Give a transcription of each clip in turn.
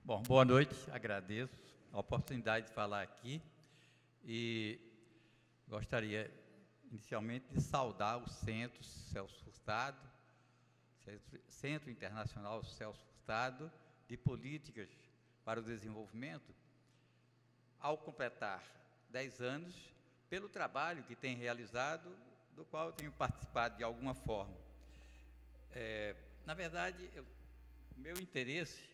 Bom, boa noite, agradeço a oportunidade de falar aqui e gostaria inicialmente de saudar o Centro Celso Furtado, Centro Internacional Celso Furtado de Políticas para o Desenvolvimento, ao completar 10 anos, pelo trabalho que tem realizado, do qual eu tenho participado de alguma forma. Na verdade, o meu interesse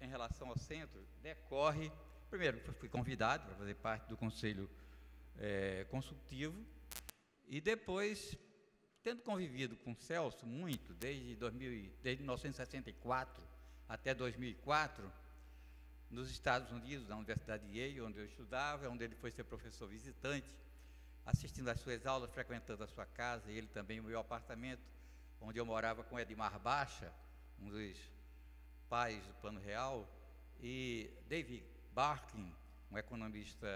em relação ao centro decorre, primeiro, fui convidado para fazer parte do Conselho Consultivo e depois, tendo convivido com o Celso muito, desde 1964 até 2004, nos Estados Unidos, na Universidade de Yale, onde eu estudava, onde ele foi ser professor visitante, assistindo às suas aulas, frequentando a sua casa, e ele também o meu apartamento, onde eu morava com Edmar Baixa, um dos pais do Plano Real, e David Barkin, um economista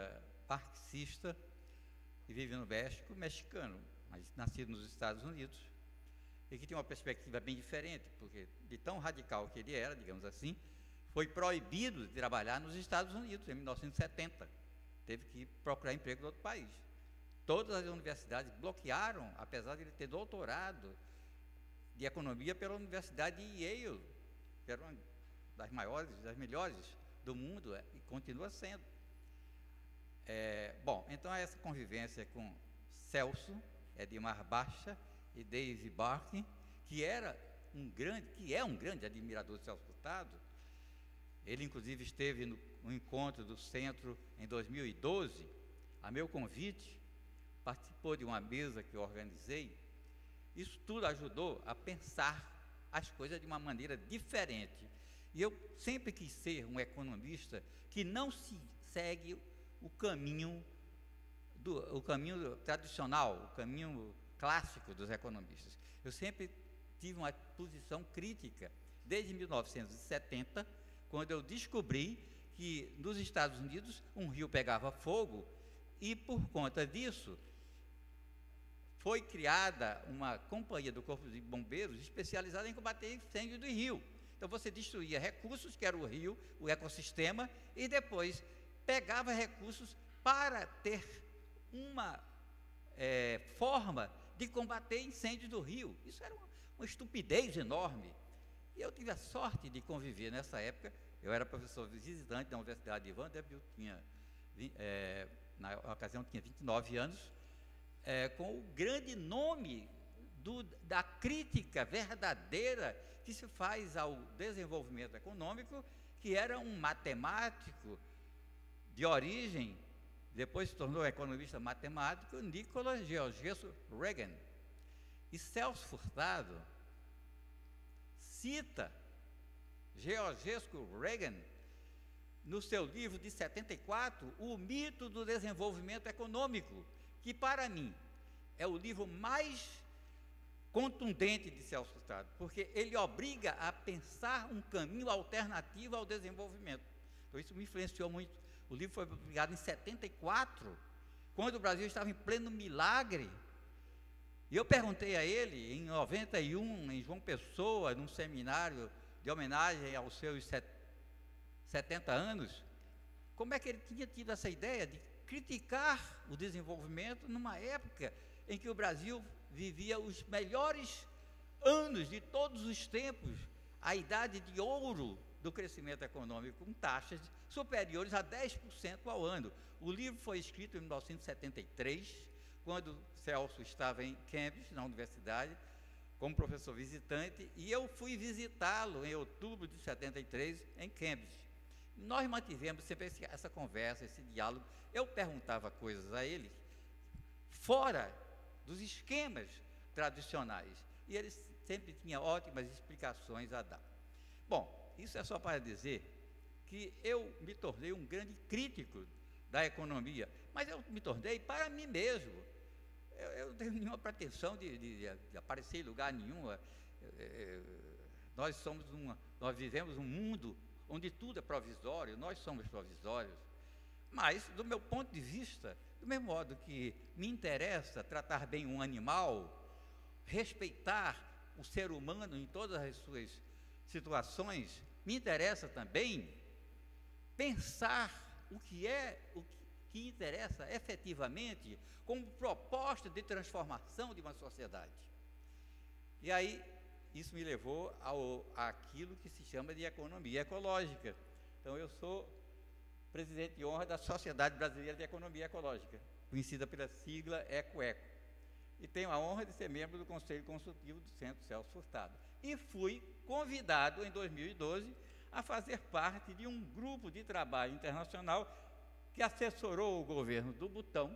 marxista, que vive no México, mexicano, mas nascido nos Estados Unidos, e que tinha uma perspectiva bem diferente, porque de tão radical que ele era, digamos assim, foi proibido de trabalhar nos Estados Unidos em 1970. Teve que procurar emprego em outro país. Todas as universidades bloquearam, apesar de ele ter doutorado de economia pela Universidade de Yale, que era uma das maiores, das melhores do mundo, e continua sendo. Bom, então essa convivência com Celso, Edmar Baixa e David Barkin, que é um grande admirador de Celso Furtado. Ele, inclusive, esteve no encontro do centro em 2012, a meu convite, participou de uma mesa que eu organizei. Isso tudo ajudou a pensar as coisas de uma maneira diferente. E eu sempre quis ser um economista que não se segue o caminho tradicional, o caminho clássico dos economistas. Eu sempre tive uma posição crítica, desde 1970, quando eu descobri que nos Estados Unidos um rio pegava fogo e, por conta disso, foi criada uma companhia do Corpo de Bombeiros especializada em combater incêndio do rio. Então você destruía recursos, que era o rio, o ecossistema, e depois pegava recursos para ter uma forma de combater incêndios do rio. Isso era uma estupidez enorme. E eu tive a sorte de conviver nessa época. Eu era professor visitante da Universidade de Vanderbilt, na ocasião tinha 29 anos, com o grande nome da crítica verdadeira que se faz ao desenvolvimento econômico, que era um matemático de origem, depois se tornou economista matemático, Nicholas Georgescu Reagan. E Celso Furtado cita Georgescu Reagan no seu livro de 74, O Mito do Desenvolvimento Econômico, que para mim é o livro mais contundente de Celso Furtado, porque ele obriga a pensar um caminho alternativo ao desenvolvimento. Então isso me influenciou muito. O livro foi publicado em 74, quando o Brasil estava em pleno milagre. E eu perguntei a ele, em 91, em João Pessoa, num seminário de homenagem aos seus 70 anos, como é que ele tinha tido essa ideia de criticar o desenvolvimento numa época em que o Brasil vivia os melhores anos de todos os tempos, a idade de ouro do crescimento econômico, com taxas superiores a 10% ao ano. O livro foi escrito em 1973, quando Celso estava em Cambridge, na universidade, como professor visitante, e eu fui visitá-lo em outubro de 73, em Cambridge. Nós mantivemos sempre essa conversa, esse diálogo. Eu perguntava coisas a ele, fora dos esquemas tradicionais, e ele sempre tinha ótimas explicações a dar. Bom, isso é só para dizer que eu me tornei um grande crítico da economia, mas eu me tornei para mim mesmo. Eu não tenho nenhuma pretensão de aparecer em lugar nenhum. Nós vivemos um mundo onde tudo é provisório, nós somos provisórios. Mas, do meu ponto de vista, do mesmo modo que me interessa tratar bem um animal, respeitar o ser humano em todas as suas situações, me interessa também pensar o que interessa efetivamente como proposta de transformação de uma sociedade. E aí, isso me levou àquilo que se chama de economia ecológica. Então, eu sou presidente de honra da Sociedade Brasileira de Economia Ecológica, conhecida pela sigla EcoEco. E tenho a honra de ser membro do Conselho Consultivo do Centro Celso Furtado. E fui convidado, em 2012, a fazer parte de um grupo de trabalho internacional que assessorou o governo do Butão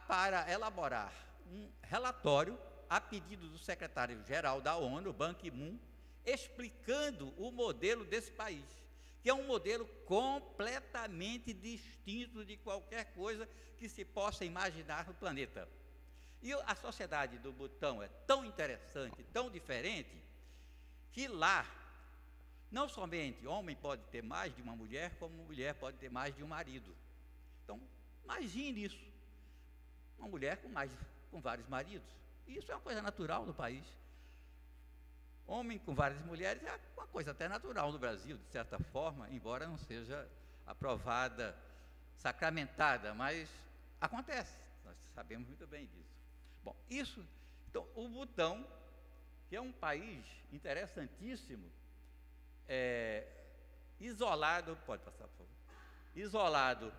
para elaborar um relatório a pedido do secretário-geral da ONU, Ban Ki-moon, explicando o modelo desse país, que é um modelo completamente distinto de qualquer coisa que se possa imaginar no planeta. E a sociedade do Butão é tão interessante, tão diferente, que lá, não somente homem pode ter mais de uma mulher, como mulher pode ter mais de um marido. Então, imagine isso, uma mulher com vários maridos. Isso é uma coisa natural no país. Homem com várias mulheres é uma coisa até natural no Brasil, de certa forma, embora não seja aprovada, sacramentada, mas acontece, nós sabemos muito bem disso. Bom, então, o Butão, que é um país interessantíssimo, isolado, pode passar, por favor, isolado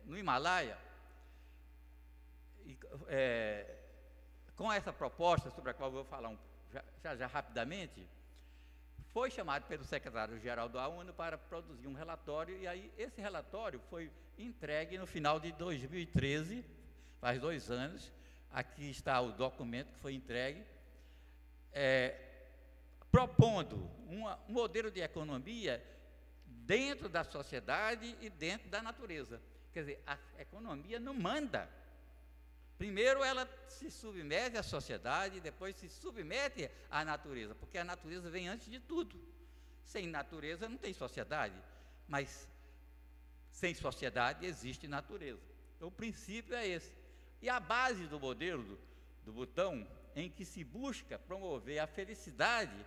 no Himalaia, com essa proposta, sobre a qual eu vou falar já rapidamente, foi chamado pelo secretário-geral da ONU para produzir um relatório, e aí esse relatório foi entregue no final de 2013, faz 2 anos, aqui está o documento que foi entregue, propondo um modelo de economia dentro da sociedade e dentro da natureza. Quer dizer, a economia não manda. Primeiro ela se submete à sociedade, depois se submete à natureza, porque a natureza vem antes de tudo. Sem natureza não tem sociedade, mas sem sociedade existe natureza. Então, o princípio é esse. E a base do modelo do Butão, em que se busca promover a felicidade,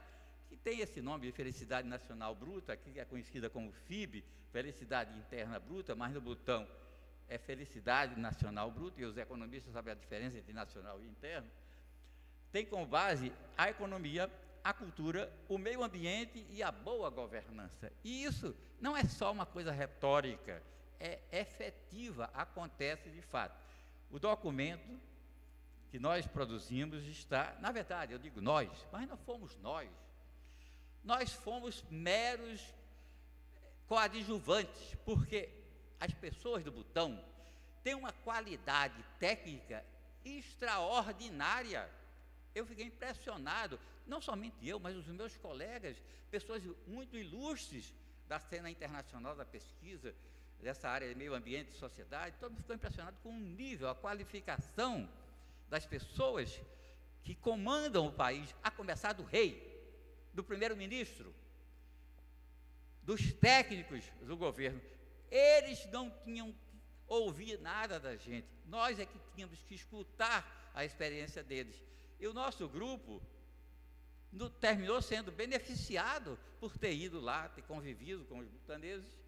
que tem esse nome de felicidade nacional bruta, que é conhecida como FIB, felicidade interna bruta, mas no Butão é felicidade nacional bruta, e os economistas sabem a diferença entre nacional e interno, tem como base a economia, a cultura, o meio ambiente e a boa governança. E isso não é só uma coisa retórica, é efetiva, acontece de fato. O documento que nós produzimos está, na verdade, eu digo nós, mas não fomos nós fomos meros coadjuvantes, porque as pessoas do Butão têm uma qualidade técnica extraordinária. Eu fiquei impressionado, não somente eu, mas os meus colegas, pessoas muito ilustres da cena internacional da pesquisa, dessa área de meio ambiente e sociedade, todo mundo ficou impressionado com o nível, a qualificação das pessoas que comandam o país, a começar do rei, do primeiro-ministro, dos técnicos do governo. Eles não tinham que ouvir nada da gente, nós é que tínhamos que escutar a experiência deles. E o nosso grupo terminou sendo beneficiado por ter ido lá, ter convivido com os butaneses,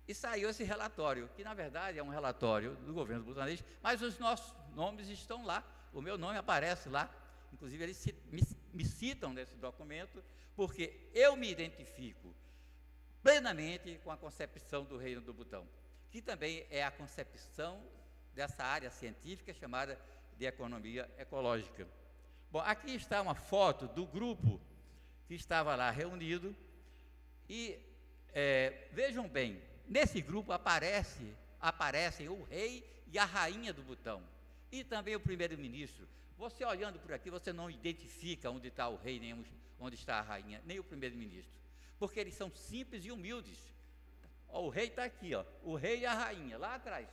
e saiu esse relatório, que na verdade é um relatório do governo butanês, mas os nossos nomes estão lá, o meu nome aparece lá, inclusive eles me citam nesse documento, porque eu me identifico plenamente com a concepção do Reino do Butão, que também é a concepção dessa área científica chamada de economia ecológica. Bom, aqui está uma foto do grupo que estava lá reunido, e vejam bem, nesse grupo aparecem o rei e a rainha do Butão, e também o primeiro-ministro. Você olhando por aqui, você não identifica onde está o rei, nem onde está a rainha, nem o primeiro-ministro, porque eles são simples e humildes. Ó, o rei está aqui, ó, o rei e a rainha, lá atrás.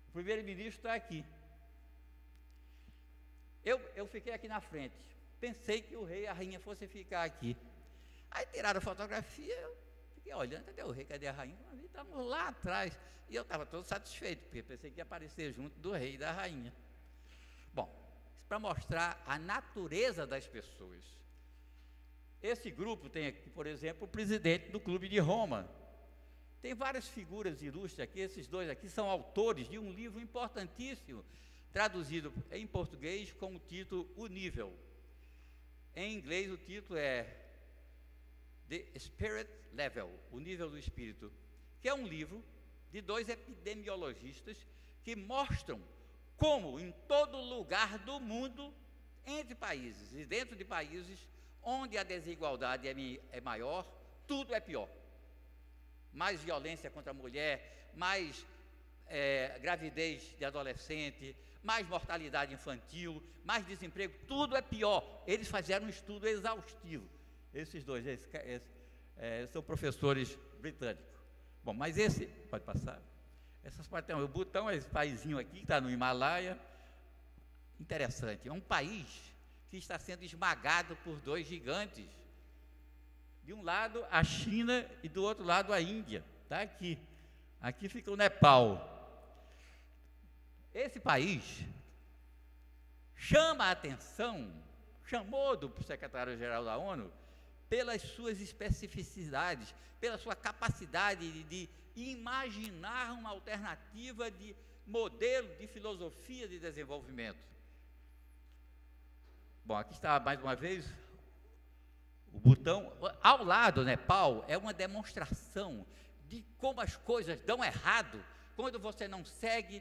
O primeiro-ministro está aqui. Eu fiquei aqui na frente, pensei que o rei e a rainha fossem ficar aqui. Aí tiraram a fotografia, eu fiquei olhando, cadê o rei, cadê a rainha? Estavam lá atrás, e eu estava todo satisfeito, porque pensei que ia aparecer junto do rei e da rainha. Bom, para mostrar a natureza das pessoas. Esse grupo tem aqui, por exemplo, o presidente do Clube de Roma. Tem várias figuras ilustres aqui. Esses dois aqui são autores de um livro importantíssimo, traduzido em português com o título O Nível. Em inglês o título é The Spirit Level, o nível do espírito, que é um livro de dois epidemiologistas que mostram como em todo lugar do mundo, entre países e dentro de países onde a desigualdade é maior, tudo é pior. Mais violência contra a mulher, mais gravidez de adolescente, mais mortalidade infantil, mais desemprego, tudo é pior. Eles fizeram um estudo exaustivo. Esses dois são professores britânicos. Bom, mas esse, pode passar? Essas partes, o Butão é esse paísinho aqui, que está no Himalaia. Interessante, é um país que está sendo esmagado por dois gigantes. De um lado a China e do outro lado a Índia. Está aqui. Aqui fica o Nepal. Esse país chama a atenção, chamou do secretário-geral da ONU, pelas suas especificidades, pela sua capacidade de imaginar uma alternativa de modelo de filosofia de desenvolvimento. Bom, aqui está mais uma vez o Butão. Ao lado, Nepal é uma demonstração de como as coisas dão errado quando você não segue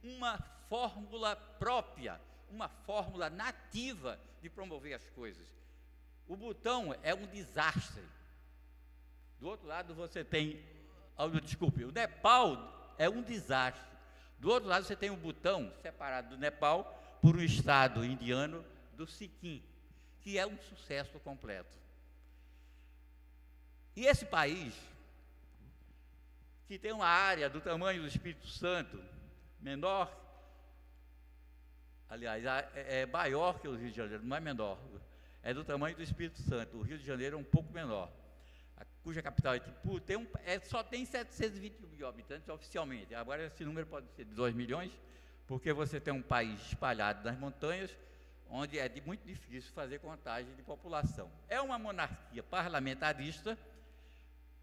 uma fórmula própria, uma fórmula nativa de promover as coisas. O Butão é um desastre. Do outro lado você tem, desculpe, o Nepal é um desastre. Do outro lado você tem o Butão, separado do Nepal, por um estado indiano do Sikkim, que é um sucesso completo. E esse país, que tem uma área do tamanho do Espírito Santo, menor, aliás, é maior que o Rio de Janeiro, não é menor, é do tamanho do Espírito Santo. O Rio de Janeiro é um pouco menor, cuja capital é Itaipu, só tem 720 mil habitantes oficialmente. Agora esse número pode ser de 2 milhões, porque você tem um país espalhado nas montanhas, onde é muito difícil fazer contagem de população. É uma monarquia parlamentarista,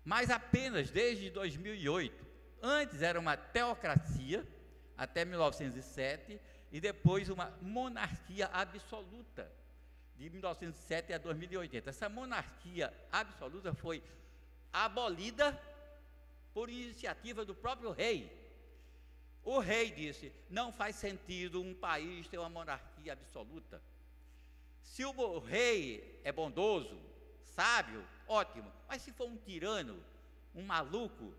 mas apenas desde 2008. Antes era uma teocracia, até 1907, e depois uma monarquia absoluta, de 1907 a 2080. Essa monarquia absoluta foi abolida por iniciativa do próprio rei. O rei disse: não faz sentido um país ter uma monarquia absoluta. Se o rei é bondoso, sábio, ótimo, mas se for um tirano, um maluco,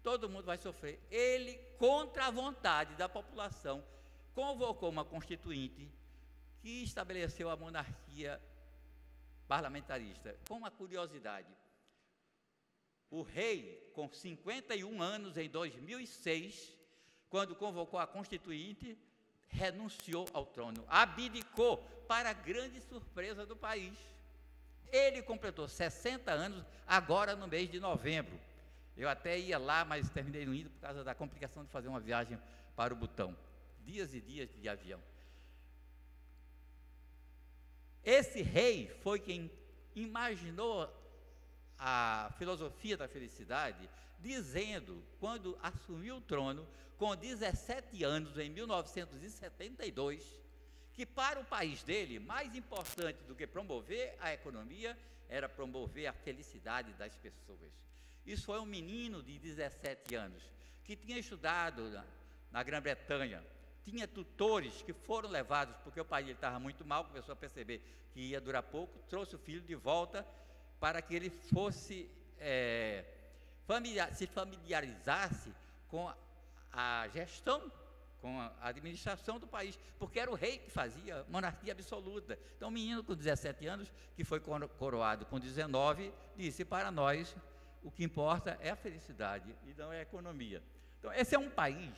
todo mundo vai sofrer. Ele, contra a vontade da população, convocou uma constituinte que estabeleceu a monarquia parlamentarista. Com uma curiosidade, o rei, com 51 anos em 2006, quando convocou a constituinte, renunciou ao trono, abdicou, para grande surpresa do país. Ele completou 60 anos agora no mês de novembro. Eu até ia lá, mas terminei não indo por causa da complicação de fazer uma viagem para o Butão. Dias e dias de avião. Esse rei foi quem imaginou a filosofia da felicidade, dizendo, quando assumiu o trono, com 17 anos, em 1972, que para o país dele, mais importante do que promover a economia, era promover a felicidade das pessoas. Isso foi um menino de 17 anos, que tinha estudado na Grã-Bretanha, tinha tutores que foram levados, porque o país estava muito mal, começou a perceber que ia durar pouco, trouxe o filho de volta para que ele fosse, se familiarizasse com a gestão, com a administração do país, porque era o rei que fazia monarquia absoluta. Então, um menino com 17 anos, que foi coroado com 19, disse: para nós, o que importa é a felicidade e não é a economia. Então, esse é um país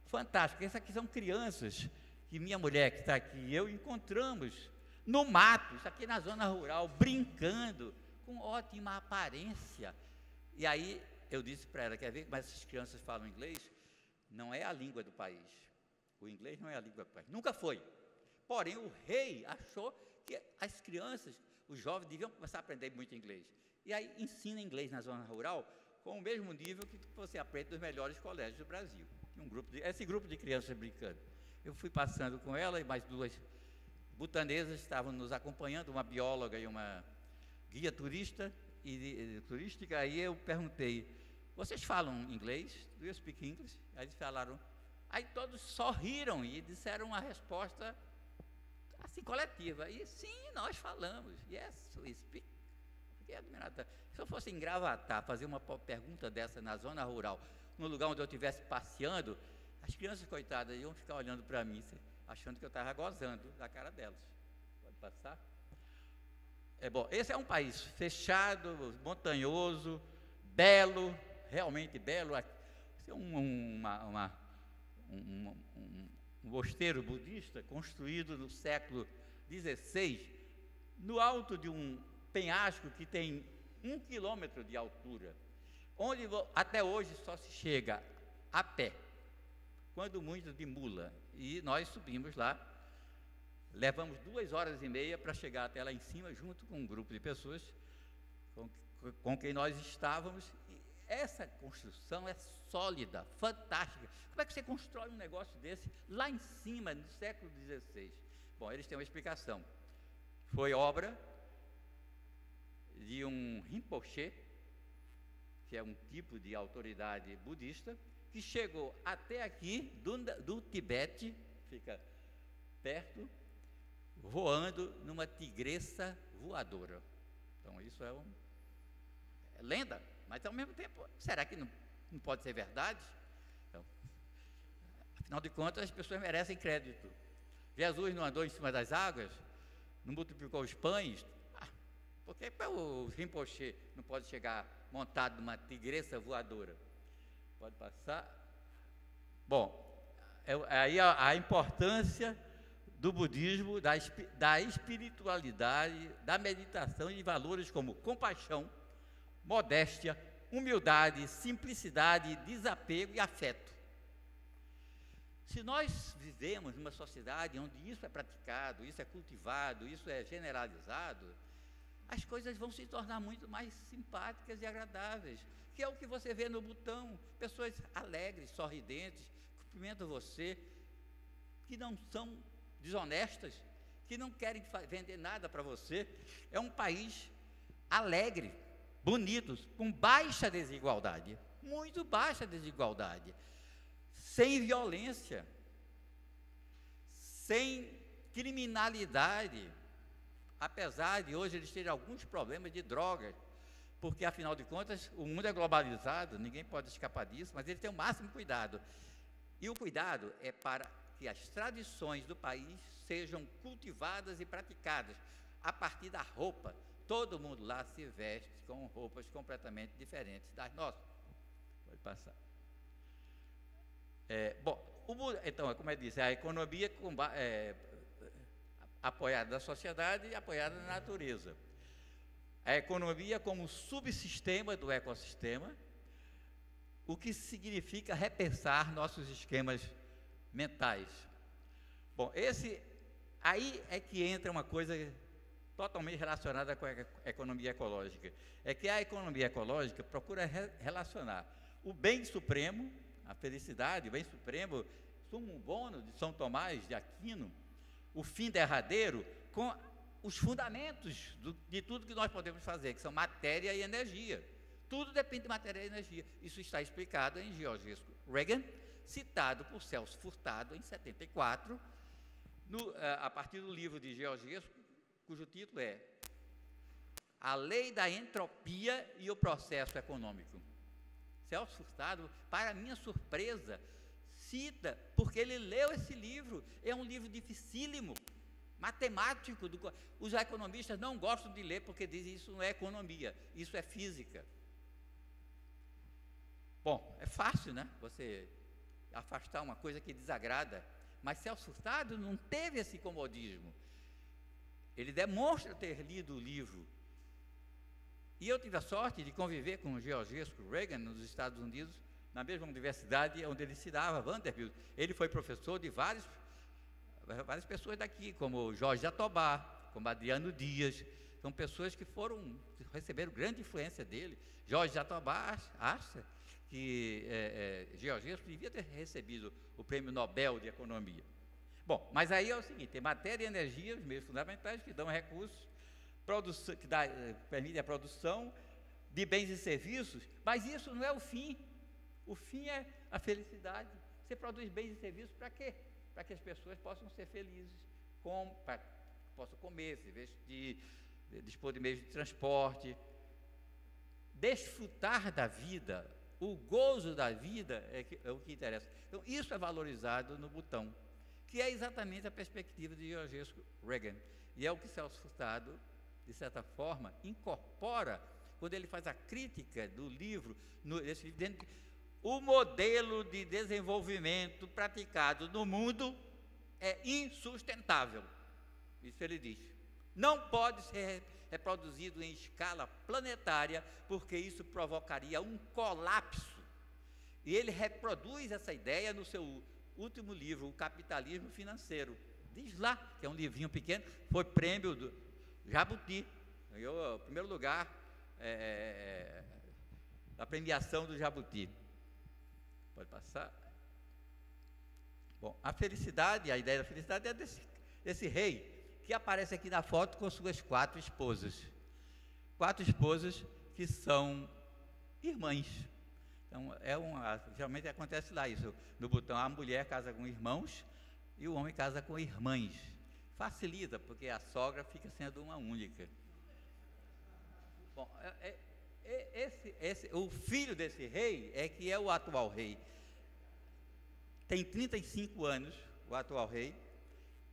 fantástico. Essas aqui são crianças que minha mulher, que está aqui, e eu encontramos no mato, isso aqui na zona rural, brincando, com ótima aparência. E aí, eu disse para ela: quer ver, mas essas crianças falam inglês? Não é a língua do país. O inglês não é a língua do país. Nunca foi. Porém, o rei achou que as crianças, os jovens, deviam começar a aprender muito inglês. E aí ensina inglês na zona rural com o mesmo nível que você aprende nos melhores colégios do Brasil. Esse grupo de crianças brincando. Eu fui passando com ela e mais duas butanesas estavam nos acompanhando, uma bióloga e uma guia turística. Aí eu perguntei, vocês falam inglês? Do you speak English? Aí eles falaram, aí todos sorriram e disseram uma resposta assim, coletiva. E sim, nós falamos. Yes, we speak. Fiquei admirado. Se eu fosse em Gravatar, fazer uma pergunta dessa na zona rural, no lugar onde eu estivesse passeando, as crianças, coitadas, iam ficar olhando para mim, achando que eu estava gozando da cara delas. Pode passar? Bom, esse é um país fechado, montanhoso, belo, realmente belo. Esse é um mosteiro budista construído no século XVI, no alto de um penhasco que tem 1 quilômetro de altura, onde até hoje só se chega a pé, quando muito de mula. E nós subimos lá, levamos 2h30 para chegar até lá em cima, junto com um grupo de pessoas com quem nós estávamos. E essa construção é sólida, fantástica. Como é que você constrói um negócio desse lá em cima, no século XVI? Bom, eles têm uma explicação. Foi obra de um Rinpoche, que é um tipo de autoridade budista, que chegou até aqui, do Tibete, fica perto, voando numa tigresa voadora. Então, isso é lenda, mas ao mesmo tempo, será que não pode ser verdade? Então, afinal de contas, as pessoas merecem crédito. Jesus não andou em cima das águas, não multiplicou os pães. Por que o Rinpoche não pode chegar montado numa tigresa voadora? Pode passar? Bom, aí a importância do budismo, da espiritualidade, da meditação e de valores como compaixão, modéstia, humildade, simplicidade, desapego e afeto. Se nós vivemos numa sociedade onde isso é praticado, isso é cultivado, isso é generalizado, as coisas vão se tornar muito mais simpáticas e agradáveis, que é o que você vê no Butão, pessoas alegres, sorridentes, cumprimentam você, que não são desonestas, que não querem vender nada para você. É um país alegre, bonito, com baixa desigualdade, muito baixa desigualdade, sem violência, sem criminalidade, apesar de hoje eles terem alguns problemas de drogas, porque afinal de contas o mundo é globalizado, ninguém pode escapar disso, mas eles têm o máximo cuidado. E o cuidado é para que as tradições do país sejam cultivadas e praticadas a partir da roupa. Todo mundo lá se veste com roupas completamente diferentes das nossas. Pode passar. Então, como eu disse, a economia apoiada na sociedade e apoiada na natureza. A economia como subsistema do ecossistema, o que significa repensar nossos esquemas mentais. Bom, aí é que entra uma coisa totalmente relacionada com a economia ecológica. É que a economia ecológica procura relacionar o bem supremo, a felicidade, o bem supremo, summum bonum de São Tomás de Aquino, o fim derradeiro, com os fundamentos de tudo que nós podemos fazer, que são matéria e energia. Tudo depende de matéria e energia. Isso está explicado em Georgescu Reagan, citado por Celso Furtado em 74, a partir do livro de Georgescu, cujo título é A Lei da Entropia e o Processo Econômico. Celso Furtado, para minha surpresa, cita, porque ele leu esse livro, é um livro dificílimo, matemático, os economistas não gostam de ler porque dizem isso não é economia, isso é física. Bom, é fácil, né, você afastar uma coisa que desagrada, mas Celso Furtado não teve esse comodismo, ele demonstra ter lido o livro. E eu tive a sorte de conviver com o Georgescu Reagan nos Estados Unidos, na mesma universidade onde ele se dava, Vanderbilt. Ele foi professor de várias pessoas daqui, como Jorge Jatobá, como Adriano Dias, são pessoas que receberam grande influência dele. Jorge Jatobá acha que Georgescu devia ter recebido o Prêmio Nobel de Economia. Bom, mas aí é o seguinte, tem matéria e energia, os meios fundamentais, que dão recursos, que permitem a produção de bens e serviços, mas isso não é o fim. O fim é a felicidade. Você produz bens e serviços para quê? Para que as pessoas possam ser felizes, possam comer, se vestir, dispor de meios de transporte, desfrutar da vida, o gozo da vida é o que interessa. Então, isso é valorizado no Butão, que é exatamente a perspectiva de Georgescu Reagan, e é o que Celso Furtado, de certa forma, incorpora quando ele faz a crítica do livro, o modelo de desenvolvimento praticado no mundo é insustentável. Isso ele diz. Não pode ser reproduzido em escala planetária, porque isso provocaria um colapso. E ele reproduz essa ideia no seu último livro, O Capitalismo Financeiro. Diz lá, que é um livrinho pequeno, foi prêmio do Jabuti, ganhou o primeiro lugar da premiação do Jabuti. Pode passar. Bom, a ideia da felicidade é desse rei, que aparece aqui na foto com suas 4 esposas. 4 esposas que são irmãs. Então, geralmente acontece lá isso. No Butão, a mulher casa com irmãos e o homem casa com irmãs. Facilita, porque a sogra fica sendo uma única. Bom, o filho desse rei é que é o atual rei. Tem 35 anos, o atual rei.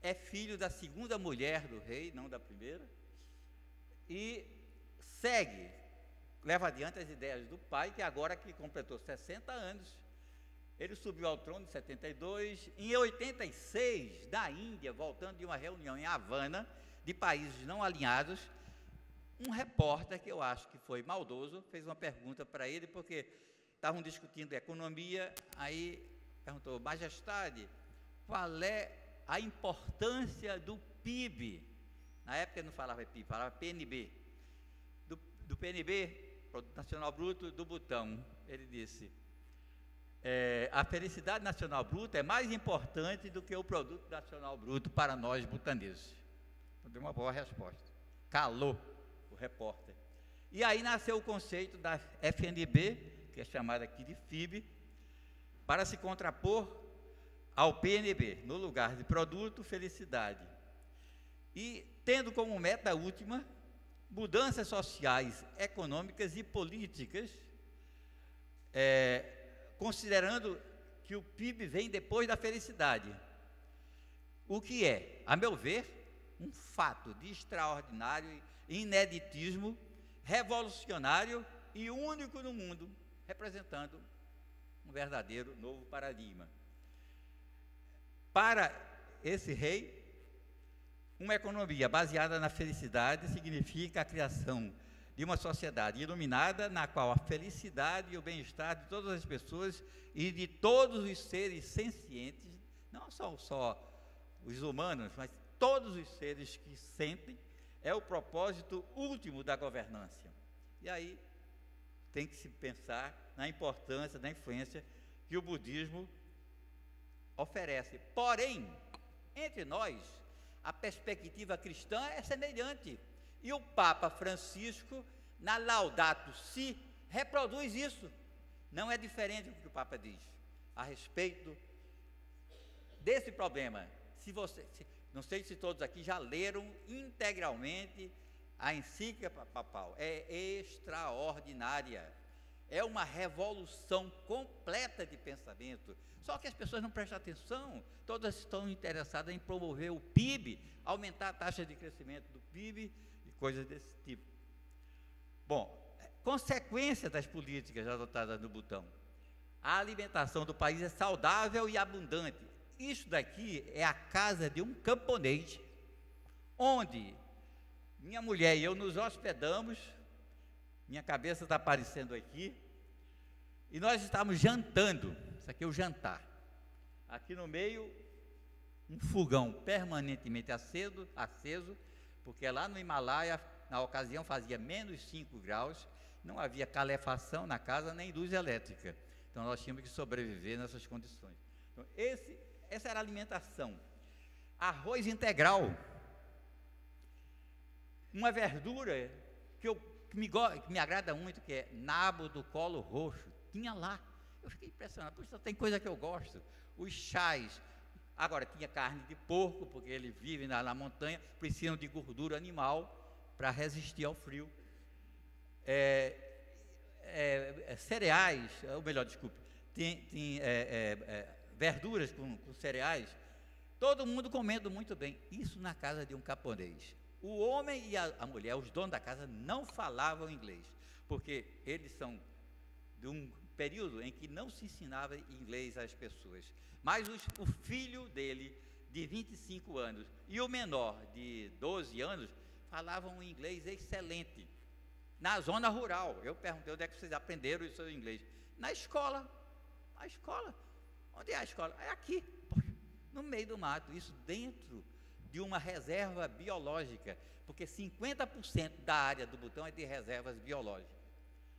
É filho da segunda mulher do rei, não da primeira. E leva adiante as ideias do pai, que agora que completou 60 anos. Ele subiu ao trono em 72. Em 86, da Índia, voltando de uma reunião em Havana, de países não alinhados, um repórter, que eu acho que foi maldoso, fez uma pergunta para ele, porque estavam discutindo economia, aí perguntou: Majestade, qual é a importância do PIB? Na época ele não falava PIB, falava PNB. Do PNB, Produto Nacional Bruto, do Butão. Ele disse: a felicidade nacional bruta é mais importante do que o Produto Nacional Bruto para nós butaneses. Deu uma boa resposta. Calou o repórter. E aí nasceu o conceito da FNB, que é chamada aqui de FIB, para se contrapor ao PNB, no lugar de produto, felicidade. E tendo como meta última mudanças sociais, econômicas e políticas, considerando que o PIB vem depois da felicidade. O que é, a meu ver, um fato de extraordinário ineditismo, revolucionário e único no mundo, representando um verdadeiro novo paradigma. Para esse rei, uma economia baseada na felicidade significa a criação de uma sociedade iluminada na qual a felicidade e o bem-estar de todas as pessoas e de todos os seres sencientes, não só os humanos, mas todos os seres que sentem, é o propósito último da governança. E aí tem que se pensar na importância, na influência que o budismo oferece. Porém, entre nós, a perspectiva cristã é semelhante. E o Papa Francisco, na Laudato Si, reproduz isso. Não é diferente do que o Papa diz a respeito desse problema. Não sei se todos aqui já leram integralmente a encíclica papal. É extraordinária. É uma revolução completa de pensamento. Só que as pessoas não prestam atenção. Todas estão interessadas em promover o PIB, aumentar a taxa de crescimento do PIB e coisas desse tipo. Bom, consequência das políticas adotadas no Butão: a alimentação do país é saudável e abundante. Isso daqui é a casa de um camponês, onde minha mulher e eu nos hospedamos. Minha cabeça está aparecendo aqui. E nós estávamos jantando. Isso aqui é o jantar. Aqui no meio, um fogão permanentemente aceso, porque lá no Himalaia, na ocasião, fazia menos 5 graus, não havia calefação na casa, nem luz elétrica. Então, nós tínhamos que sobreviver nessas condições. Então, essa era a alimentação. Arroz integral. Uma verdura que me agrada muito, que é nabo do colo roxo. Tinha lá. Eu fiquei impressionado. Poxa, tem coisa que eu gosto. Os chás. Agora, tinha carne de porco, porque ele vive na montanha, precisam de gordura animal para resistir ao frio. Cereais, ou melhor, desculpe, verduras com cereais, todo mundo comendo muito bem. Isso na casa de um camponês. O homem e a mulher, os donos da casa, não falavam inglês, porque eles são de um período em que não se ensinava inglês às pessoas. Mas o filho dele, de 25 anos, e o menor, de 12 anos, falavam um inglês excelente. Na zona rural. Eu perguntei onde é que vocês aprenderam o seu inglês. Na escola. A escola. Onde é a escola? É aqui, no meio do mato. Isso dentro de uma reserva biológica, porque 50% da área do Butão é de reservas biológicas.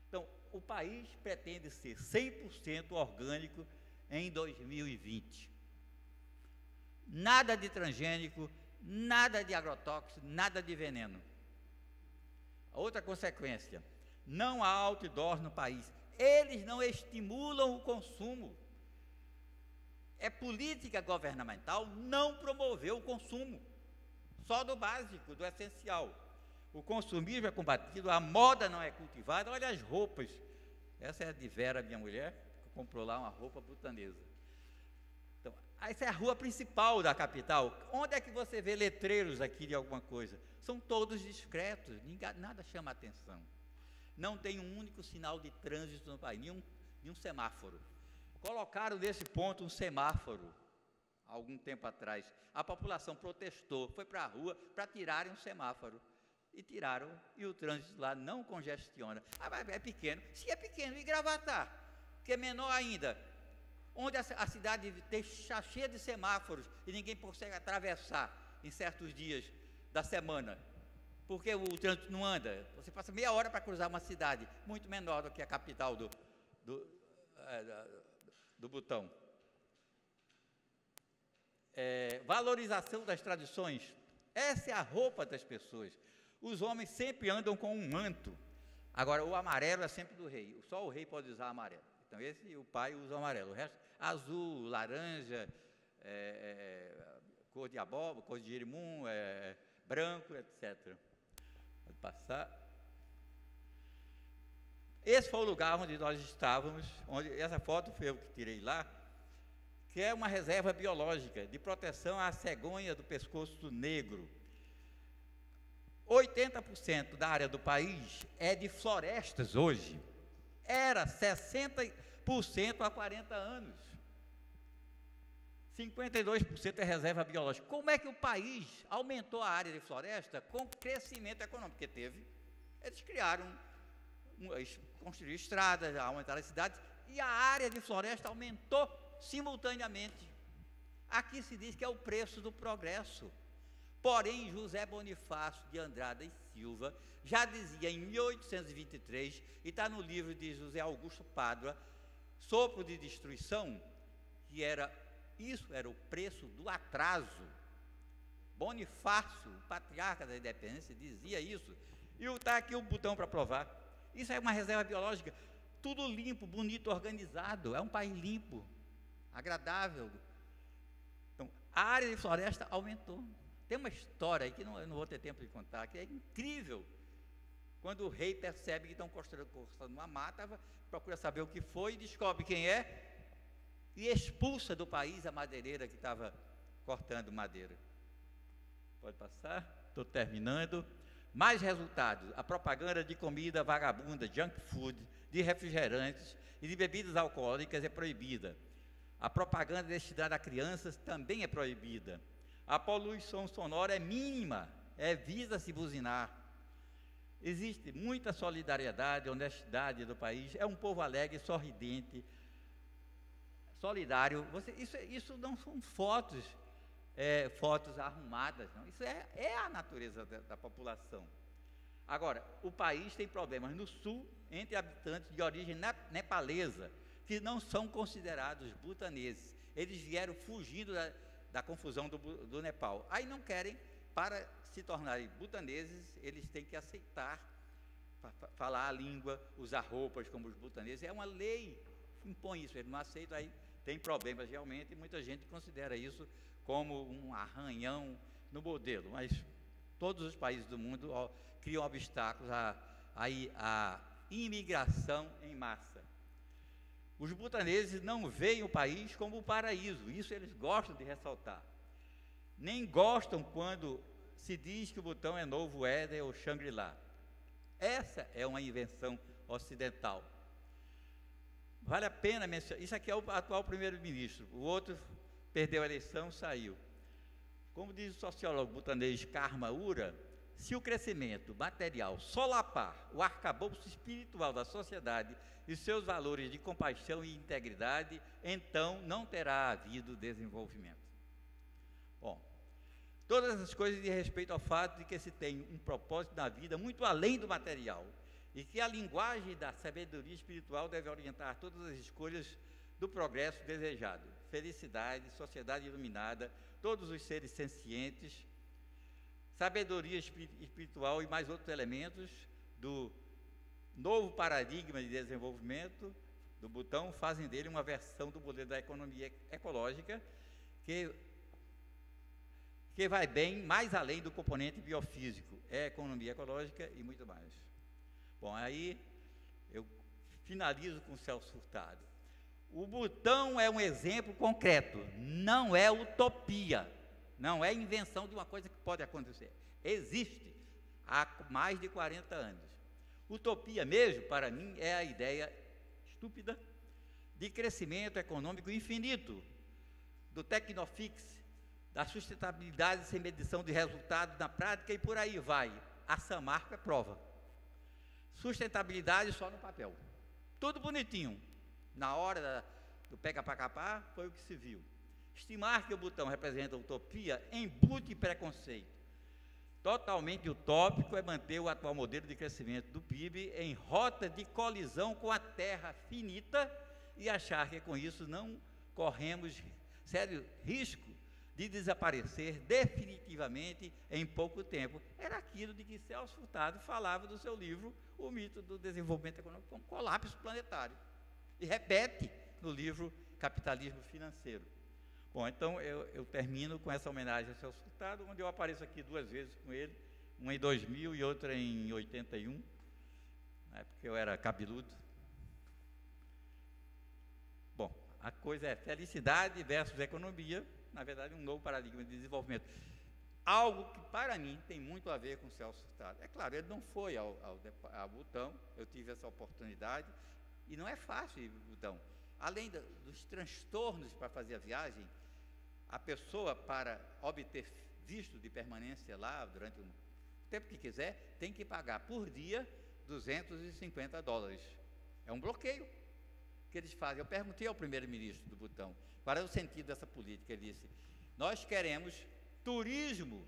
Então, o país pretende ser 100% orgânico em 2020. Nada de transgênico, nada de agrotóxico, nada de veneno. Outra consequência, não há outdoor no país. Eles não estimulam o consumo. É política governamental não promover o consumo, só do básico, do essencial. O consumismo é combatido, a moda não é cultivada. Olha as roupas. Essa é a de Vera, minha mulher, que comprou lá uma roupa butanesa. Então, essa é a rua principal da capital. Onde é que você vê letreiros aqui de alguma coisa? São todos discretos, nada chama atenção. Não tem um único sinal de trânsito no país, nenhum semáforo. Colocaram nesse ponto um semáforo, algum tempo atrás. A população protestou, foi para a rua para tirarem um semáforo. E tiraram, e o trânsito lá não congestiona. Ah, mas é pequeno. Se é pequeno, e Gravatar, que é menor ainda, onde a cidade está cheia de semáforos e ninguém consegue atravessar em certos dias da semana, porque o trânsito não anda. Você passa meia hora para cruzar uma cidade muito menor do que a capital do Butão. Valorização das tradições. Essa é a roupa das pessoas. Os homens sempre andam com um manto. Agora, o amarelo é sempre do rei. Só o rei pode usar amarelo. Então, o pai usa o amarelo. O resto, azul, laranja, cor de abóbora, cor de jerimum, branco, etc. Pode passar. Esse foi o lugar onde nós estávamos, essa foto foi eu que tirei lá, que é uma reserva biológica de proteção à cegonha do pescoço negro. 80% da área do país é de florestas hoje. Era 60% há 40 anos. 52% é reserva biológica. Como é que o país aumentou a área de floresta com crescimento econômico? Porque eles construíram estradas, aumentaram as cidades, e a área de floresta aumentou simultaneamente. Aqui se diz que é o preço do progresso. Porém, José Bonifácio de Andrada e Silva já dizia em 1823, e está no livro de José Augusto Pádua, Sopro de Destruição, que isso era o preço do atraso. Bonifácio, o patriarca da independência, dizia isso. E está aqui o botão para provar. Isso é uma reserva biológica, tudo limpo, bonito, organizado. É um país limpo, agradável. Então, a área de floresta aumentou. Tem uma história aí que eu não vou ter tempo de contar, que é incrível. Quando o rei percebe que estão cortando uma mata, procura saber o que foi, descobre quem é e expulsa do país a madeireira que estava cortando madeira. Pode passar? Estou terminando. Mais resultados: a propaganda de comida vagabunda, junk food, de refrigerantes e de bebidas alcoólicas é proibida. A propaganda destinada a crianças também é proibida. A poluição sonora é mínima, evita-se buzinar. Existe muita solidariedade, honestidade do país. É um povo alegre, sorridente, solidário. Isso não são fotos fotos arrumadas, não. Isso é a natureza da população. Agora, o país tem problemas no sul entre habitantes de origem nepalesa, que não são considerados butaneses. Eles vieram fugindo da confusão do Nepal. Aí não querem, para se tornarem butaneses, eles têm que aceitar falar a língua, usar roupas como os butaneses. É uma lei que impõe isso, eles não aceitam, aí tem problemas realmente, e muita gente considera isso como um arranhão no modelo, mas todos os países do mundo criam obstáculos à imigração em massa. Os butaneses não veem o país como o paraíso, isso eles gostam de ressaltar. Nem gostam quando se diz que o Butão é Novo Éden ou Shangri-La. Essa é uma invenção ocidental. Vale a pena mencionar, isso aqui é o atual primeiro-ministro, o outro perdeu a eleição, saiu. Como diz o sociólogo butanês Karma Ura, se o crescimento material solapar o arcabouço espiritual da sociedade e seus valores de compaixão e integridade, então não terá havido desenvolvimento. Bom, todas essas coisas dizem respeito ao fato de que se tem um propósito na vida muito além do material, e que a linguagem da sabedoria espiritual deve orientar todas as escolhas do progresso desejado. Felicidade, sociedade iluminada, todos os seres sencientes, sabedoria espiritual e mais outros elementos do novo paradigma de desenvolvimento do Butão fazem dele uma versão do modelo da economia ecológica que vai bem mais além do componente biofísico, é economia ecológica e muito mais. Bom, aí eu finalizo com o Celso Furtado. O Butão é um exemplo concreto, não é utopia, não é invenção de uma coisa que pode acontecer. Existe há mais de 40 anos. Utopia mesmo, para mim, é a ideia estúpida de crescimento econômico infinito, do Tecnofix, da sustentabilidade sem medição de resultados na prática e por aí vai. A Samarco é prova. Sustentabilidade só no papel. Tudo bonitinho. Na hora do pega para capar, foi o que se viu. Estimar que o Butão representa utopia embute preconceito. Totalmente utópico é manter o atual modelo de crescimento do PIB em rota de colisão com a terra finita e achar que com isso não corremos sério risco de desaparecer definitivamente em pouco tempo. Era aquilo de que Celso Furtado falava do seu livro O Mito do Desenvolvimento Econômico como Colapso Planetário. E repete no livro Capitalismo Financeiro. Bom, então eu termino com essa homenagem a Celso Furtado, onde eu apareço aqui 2 vezes com ele, uma em 2000 e outra em 81, né, porque eu era cabeludo. Bom, a coisa é felicidade versus economia, na verdade um novo paradigma de desenvolvimento. Algo que para mim tem muito a ver com o Celso Furtado. É claro, ele não foi ao Butão, eu tive essa oportunidade, e não é fácil ir ao Butão. Além dos transtornos para fazer a viagem, a pessoa, para obter visto de permanência lá durante o tempo que quiser, tem que pagar por dia $250. É um bloqueio que eles fazem. Eu perguntei ao primeiro-ministro do Butão qual é o sentido dessa política. Ele disse: nós queremos turismo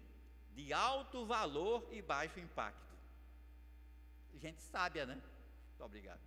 de alto valor e baixo impacto. Gente sábia, né? Muito obrigado.